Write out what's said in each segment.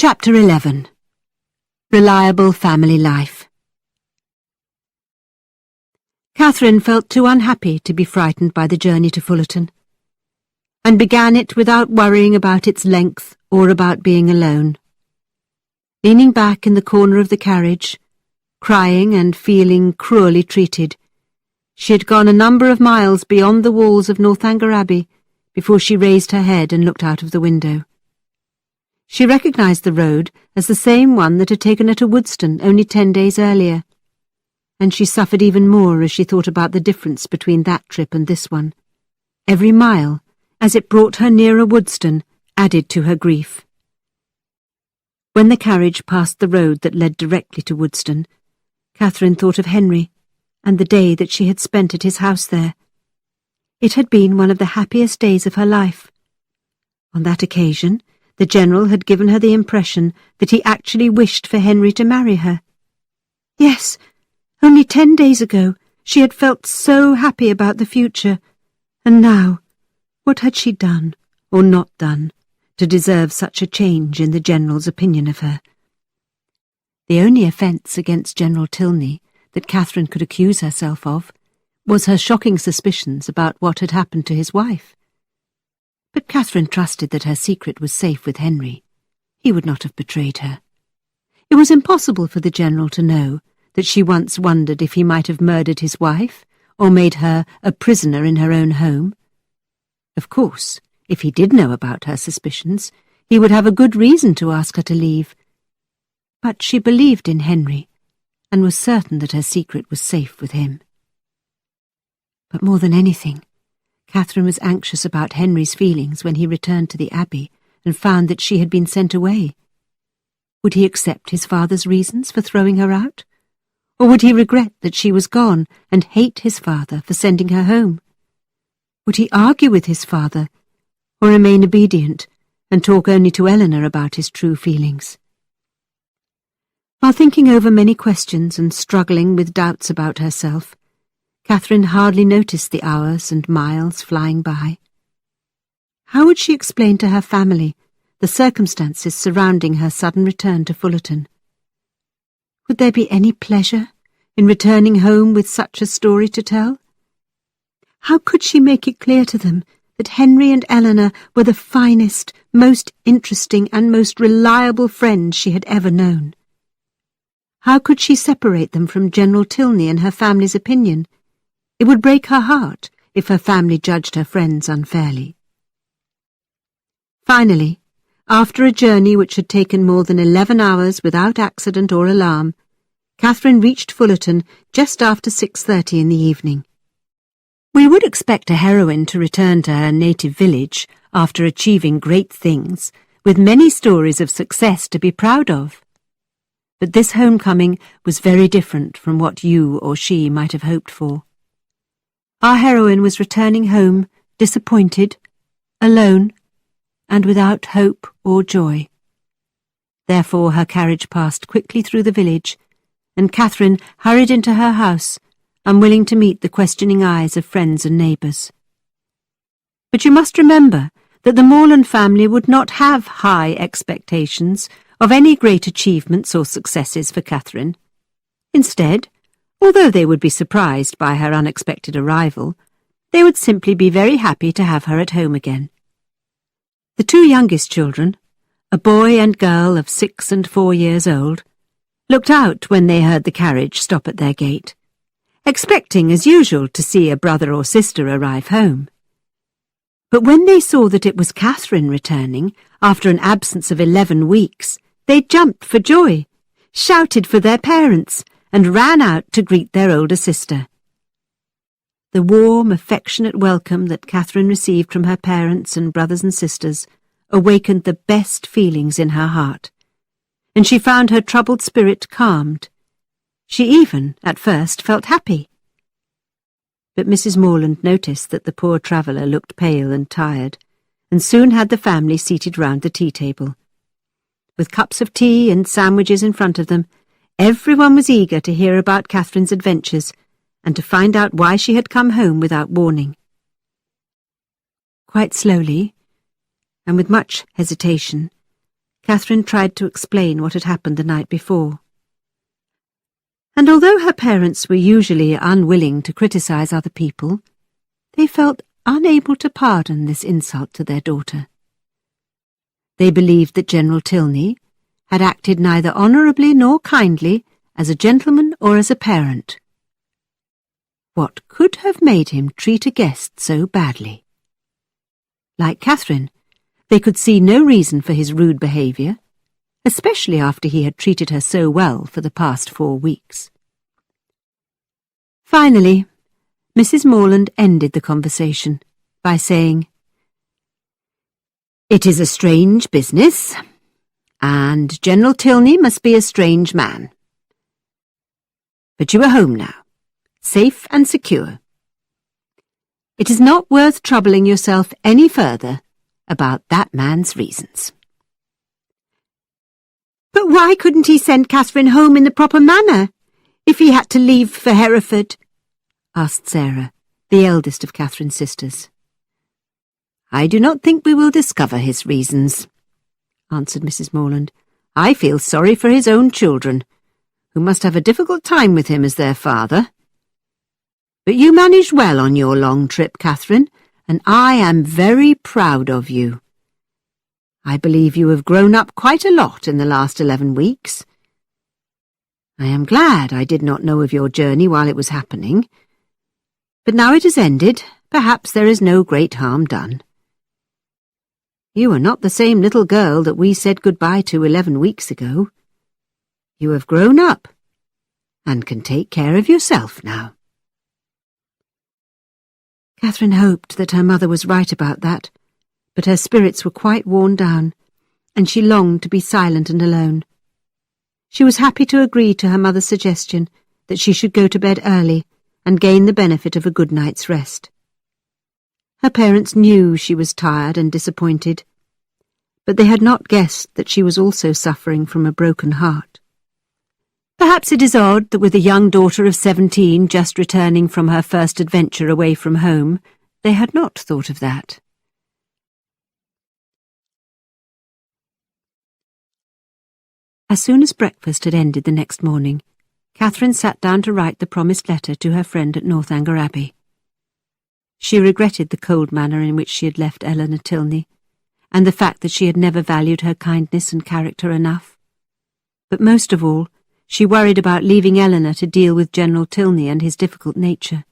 Chapter 11. Reliable Family Life. Catherine felt too unhappy to be frightened by the journey to Fullerton, and began it without worrying about its length or about being alone. Leaning back in the corner of the carriage, crying and feeling cruelly treated, she had gone a number of miles beyond the walls of Northanger Abbey before she raised her head and looked out of the window. She recognized the road as the same one that had taken her to Woodstone only 10 days earlier, and she suffered even more as she thought about the difference between that trip and this one. Every mile, as it brought her nearer Woodstone, added to her grief. When the carriage passed the road that led directly to Woodstone, Catherine thought of Henry and the day that she had spent at his house there. It had been one of the happiest days of her life. On that occasion, the General had given her the impression that he actually wished for Henry to marry her. Yes, only 10 days ago she had felt so happy about the future, and now, what had she done, or not done, to deserve such a change in the General's opinion of her? The only offence against General Tilney that Catherine could accuse herself of was her shocking suspicions about what had happened to his wife. But Catherine trusted that her secret was safe with Henry. He would not have betrayed her. It was impossible for the General to know that she once wondered if he might have murdered his wife or made her a prisoner in her own home. Of course, if he did know about her suspicions, he would have a good reason to ask her to leave. But she believed in Henry, and was certain that her secret was safe with him. But more than anything, Catherine was anxious about Henry's feelings when he returned to the Abbey and found that she had been sent away. Would he accept his father's reasons for throwing her out? Or would he regret that she was gone and hate his father for sending her home? Would he argue with his father, or remain obedient and talk only to Eleanor about his true feelings? While thinking over many questions and struggling with doubts about herself, Catherine hardly noticed the hours and miles flying by. How would she explain to her family the circumstances surrounding her sudden return to Fullerton? Would there be any pleasure in returning home with such a story to tell? How could she make it clear to them that Henry and Eleanor were the finest, most interesting and most reliable friends she had ever known? How could she separate them from General Tilney and her family's opinion? It would break her heart if her family judged her friends unfairly. Finally, after a journey which had taken more than 11 hours without accident or alarm, Catherine reached Fullerton just after 6:30 in the evening. We would expect a heroine to return to her native village after achieving great things, with many stories of success to be proud of. But this homecoming was very different from what you or she might have hoped for. Our heroine was returning home disappointed, alone, and without hope or joy. Therefore her carriage passed quickly through the village, and Catherine hurried into her house, unwilling to meet the questioning eyes of friends and neighbours. But you must remember that the Morland family would not have high expectations of any great achievements or successes for Catherine. Instead, although they would be surprised by her unexpected arrival, they would simply be very happy to have her at home again. The two youngest children, a boy and girl of 6 and 4 years old, looked out when they heard the carriage stop at their gate, expecting as usual to see a brother or sister arrive home. But when they saw that it was Catherine returning after an absence of 11 weeks, they jumped for joy, shouted for their parents, and ran out to greet their older sister. The warm, affectionate welcome that Catherine received from her parents and brothers and sisters awakened the best feelings in her heart, and she found her troubled spirit calmed. She even, at first, felt happy. But Mrs. Morland noticed that the poor traveller looked pale and tired, and soon had the family seated round the tea-table. With cups of tea and sandwiches in front of them, everyone was eager to hear about Catherine's adventures and to find out why she had come home without warning. Quite slowly, and with much hesitation, Catherine tried to explain what had happened the night before. And although her parents were usually unwilling to criticize other people, they felt unable to pardon this insult to their daughter. They believed that General Tilney had acted neither honourably nor kindly as a gentleman or as a parent. What could have made him treat a guest so badly? Like Catherine, they could see no reason for his rude behaviour, especially after he had treated her so well for the past 4 weeks. Finally, Mrs. Morland ended the conversation by saying, "It is a strange business, and General Tilney must be a strange man. But you are home now, safe and secure. It is not worth troubling yourself any further about that man's reasons." "But why couldn't he send Catherine home in the proper manner, if he had to leave for Hereford?" asked Sarah, the eldest of Catherine's sisters. "I do not think we will discover his reasons," answered Mrs. Morland. "I feel sorry for his own children, who must have a difficult time with him as their father. But you managed well on your long trip, Catherine, and I am very proud of you. I believe you have grown up quite a lot in the last 11 weeks. I am glad I did not know of your journey while it was happening. But now it has ended, perhaps there is no great harm done. You are not the same little girl that we said goodbye to 11 weeks ago. You have grown up and can take care of yourself now." Catherine hoped that her mother was right about that, but her spirits were quite worn down, and she longed to be silent and alone. She was happy to agree to her mother's suggestion that she should go to bed early and gain the benefit of a good night's rest. Her parents knew she was tired and disappointed, but they had not guessed that she was also suffering from a broken heart. Perhaps it is odd that with a young daughter of 17 just returning from her first adventure away from home, they had not thought of that. As soon as breakfast had ended the next morning, Catherine sat down to write the promised letter to her friend at Northanger Abbey. She regretted the cold manner in which she had left Eleanor Tilney, and the fact that she had never valued her kindness and character enough. But most of all, she worried about leaving Eleanor to deal with General Tilney and his difficult nature.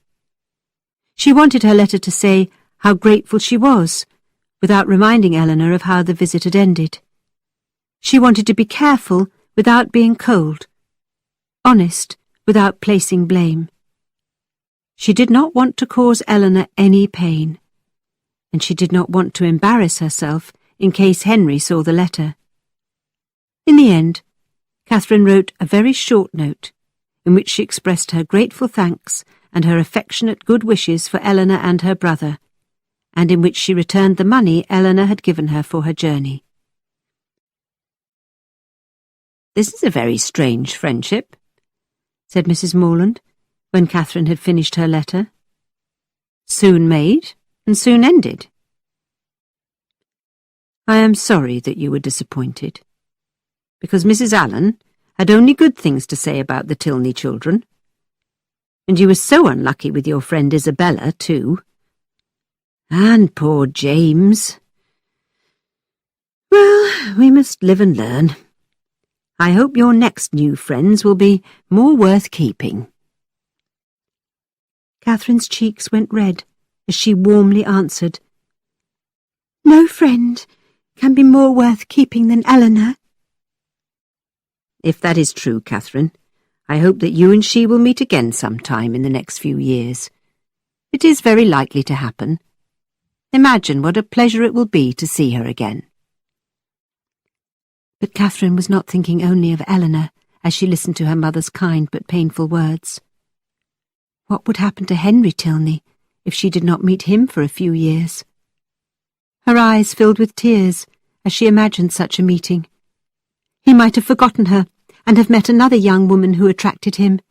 She wanted her letter to say how grateful she was, without reminding Eleanor of how the visit had ended. She wanted to be careful without being cold, honest without placing blame. She did not want to cause Eleanor any pain, and she did not want to embarrass herself in case Henry saw the letter. In the end, Catherine wrote a very short note, in which she expressed her grateful thanks and her affectionate good wishes for Eleanor and her brother, and in which she returned the money Eleanor had given her for her journey. "This is a very strange friendship," said Mrs. Morland, when Catherine had finished her letter. "Soon made and soon ended. I am sorry that you were disappointed, because Mrs. Allen had only good things to say about the Tilney children, and you were so unlucky with your friend Isabella, too. And poor James. Well, we must live and learn. I hope your next new friends will be more worth keeping." Catherine's cheeks went red as she warmly answered, "No friend can be more worth keeping than Eleanor." "If that is true, Catherine, I hope that you and she will meet again sometime in the next few years. It is very likely to happen. Imagine what a pleasure it will be to see her again." But Catherine was not thinking only of Eleanor as she listened to her mother's kind but painful words. What would happen to Henry Tilney if she did not meet him for a few years? Her eyes filled with tears as she imagined such a meeting. He might have forgotten her and have met another young woman who attracted him.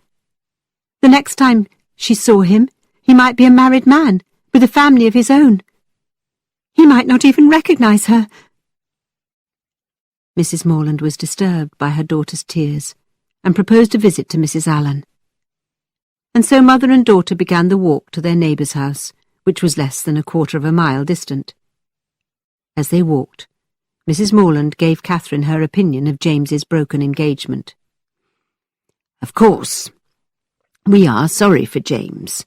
The next time she saw him, he might be a married man with a family of his own. He might not even recognize her. Mrs. Morland was disturbed by her daughter's tears and proposed a visit to Mrs. Allen. And so mother and daughter began the walk to their neighbour's house, which was less than 1/4 of a mile distant. As they walked, Mrs. Morland gave Catherine her opinion of James's broken engagement. "Of course, we are sorry for James,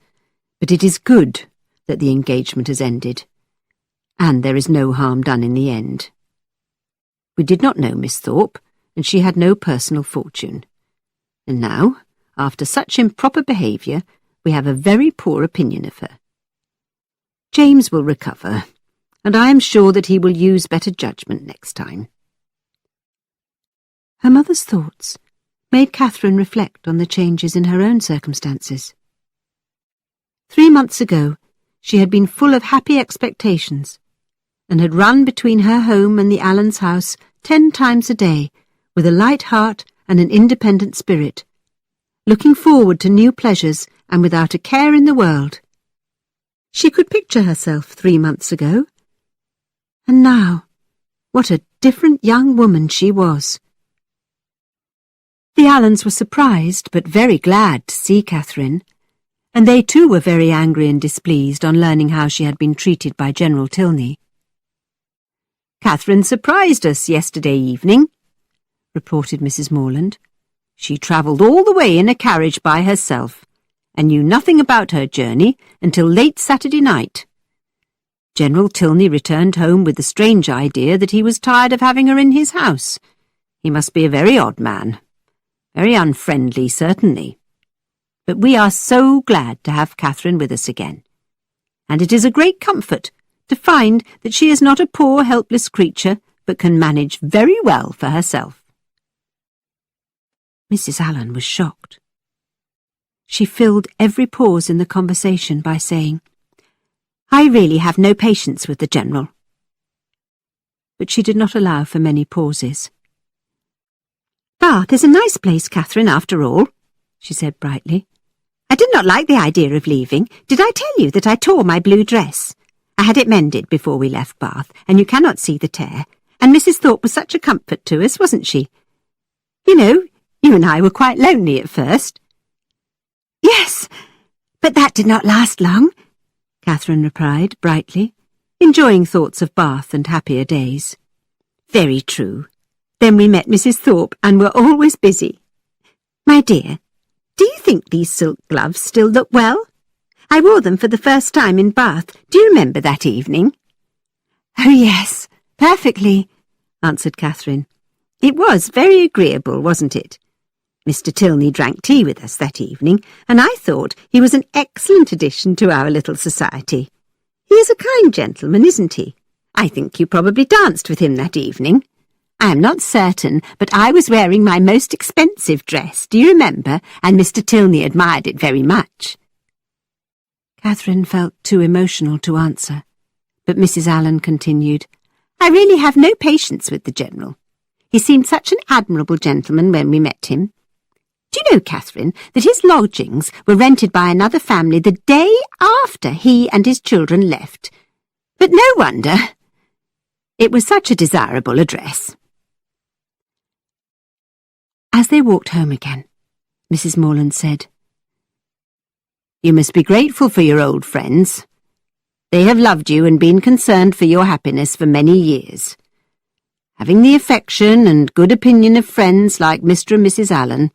but it is good that the engagement has ended, and there is no harm done in the end. We did not know Miss Thorpe, and she had no personal fortune. And now, after such improper behaviour, we have a very poor opinion of her. James will recover, and I am sure that he will use better judgment next time." Her mother's thoughts made Catherine reflect on the changes in her own circumstances. 3 months ago, she had been full of happy expectations, and had run between her home and the Allens' house 10 times a day, with a light heart and an independent spirit, looking forward to new pleasures and without a care in the world. She could picture herself 3 months ago. And now, what a different young woman she was. The Allens were surprised but very glad to see Catherine, and they too were very angry and displeased on learning how she had been treated by General Tilney. "Catherine surprised us yesterday evening," reported Mrs. Morland. "She travelled all the way in a carriage by herself, and knew nothing about her journey until late Saturday night. General Tilney returned home with the strange idea that he was tired of having her in his house. He must be a very odd man. Very unfriendly, certainly. But we are so glad to have Catherine with us again, and it is a great comfort to find that she is not a poor, helpless creature, but can manage very well for herself." Mrs. Allen was shocked. She filled every pause in the conversation by saying, "I really have no patience with the General." But she did not allow for many pauses. "Bath is a nice place, Catherine, after all," she said brightly. "I did not like the idea of leaving. Did I tell you that I tore my blue dress? I had it mended before we left Bath, and you cannot see the tear, and Mrs. Thorpe was such a comfort to us, wasn't she? You know, you and I were quite lonely at first." "Yes, but that did not last long," Catherine replied brightly, enjoying thoughts of Bath and happier days. "Very true. Then we met Mrs. Thorpe and were always busy. My dear, do you think these silk gloves still look well? I wore them for the first time in Bath. Do you remember that evening?" "Oh, yes, perfectly," answered Catherine. "It was very agreeable, wasn't it? Mr. Tilney drank tea with us that evening, and I thought he was an excellent addition to our little society. He is a kind gentleman, isn't he? I think you probably danced with him that evening. I am not certain, but I was wearing my most expensive dress, do you remember? And Mr. Tilney admired it very much." Catherine felt too emotional to answer, but Mrs. Allen continued, "I really have no patience with the General. He seemed such an admirable gentleman when we met him. Do you know, Catherine, that his lodgings were rented by another family the day after he and his children left? But no wonder. It was such a desirable address." As they walked home again, Mrs. Morland said, "You must be grateful for your old friends. They have loved you and been concerned for your happiness for many years. Having the affection and good opinion of friends like Mr. and Mrs. Allen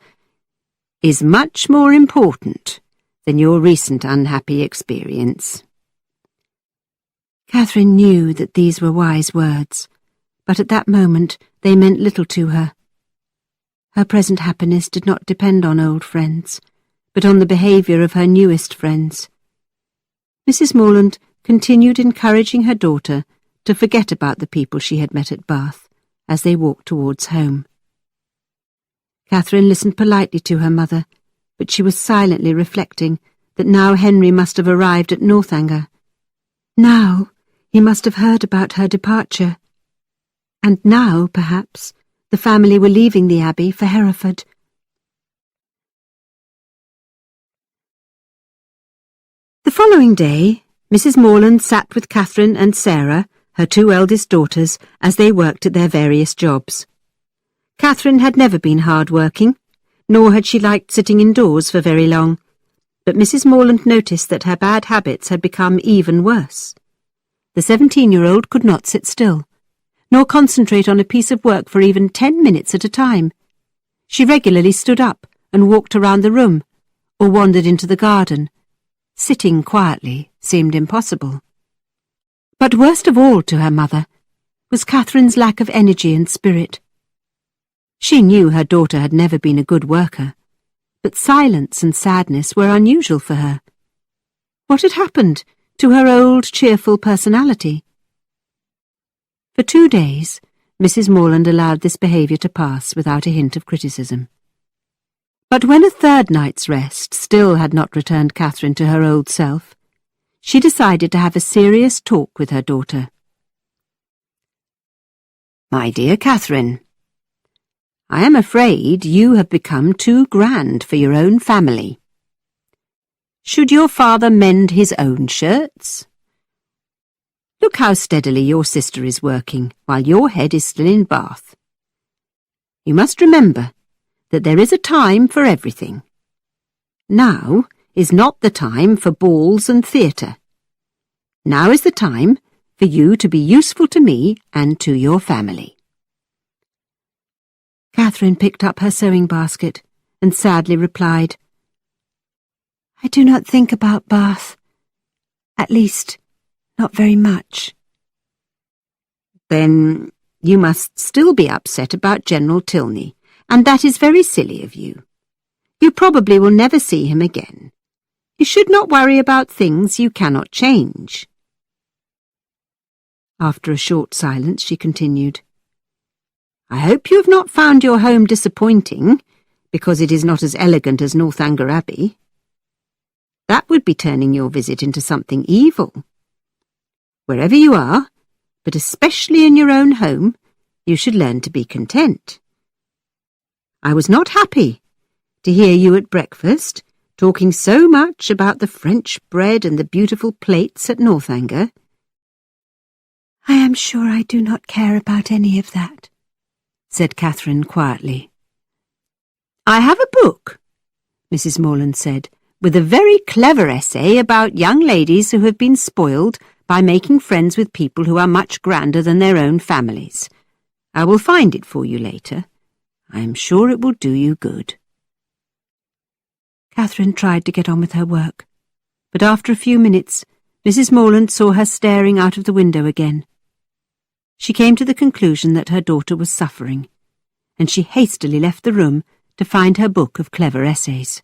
is much more important than your recent unhappy experience." Catherine knew that these were wise words, but at that moment they meant little to her. Her present happiness did not depend on old friends, but on the behaviour of her newest friends. Mrs. Morland continued encouraging her daughter to forget about the people she had met at Bath as they walked towards home. Catherine listened politely to her mother, but she was silently reflecting that now Henry must have arrived at Northanger. Now he must have heard about her departure. And now, perhaps, the family were leaving the Abbey for Hereford. The following day, Mrs. Morland sat with Catherine and Sarah, her 2 eldest daughters, as they worked at their various jobs. Catherine had never been hard-working, nor had she liked sitting indoors for very long, but Mrs. Morland noticed that her bad habits had become even worse. The 17-year-old could not sit still, nor concentrate on a piece of work for even 10 minutes at a time. She regularly stood up and walked around the room, or wandered into the garden. Sitting quietly seemed impossible. But worst of all to her mother was Catherine's lack of energy and spirit. She knew her daughter had never been a good worker, but silence and sadness were unusual for her. What had happened to her old, cheerful personality? For 2 days, Mrs. Morland allowed this behaviour to pass without a hint of criticism. But when a third night's rest still had not returned Catherine to her old self, she decided to have a serious talk with her daughter. "My dear Catherine, I am afraid you have become too grand for your own family. Should your father mend his own shirts? Look how steadily your sister is working, while your head is still in Bath. You must remember that there is a time for everything. Now is not the time for balls and theatre. Now is the time for you to be useful to me and to your family." Catherine picked up her sewing basket and sadly replied, "I do not think about Bath. At least, not very much." "Then you must still be upset about General Tilney, and that is very silly of you. You probably will never see him again. You should not worry about things you cannot change." After a short silence, she continued, "I hope you have not found your home disappointing, because it is not as elegant as Northanger Abbey. That would be turning your visit into something evil. Wherever you are, but especially in your own home, you should learn to be content. I was not happy to hear you at breakfast talking so much about the French bread and the beautiful plates at Northanger." "I am sure I do not care about any of that," said Catherine quietly. "I have a book," Mrs. Morland said, "with a very clever essay about young ladies who have been spoiled by making friends with people who are much grander than their own families. I will find it for you later. I am sure it will do you good." Catherine tried to get on with her work, but after a few minutes, Mrs. Morland saw her staring out of the window again. She came to the conclusion that her daughter was suffering, and she hastily left the room to find her book of clever essays.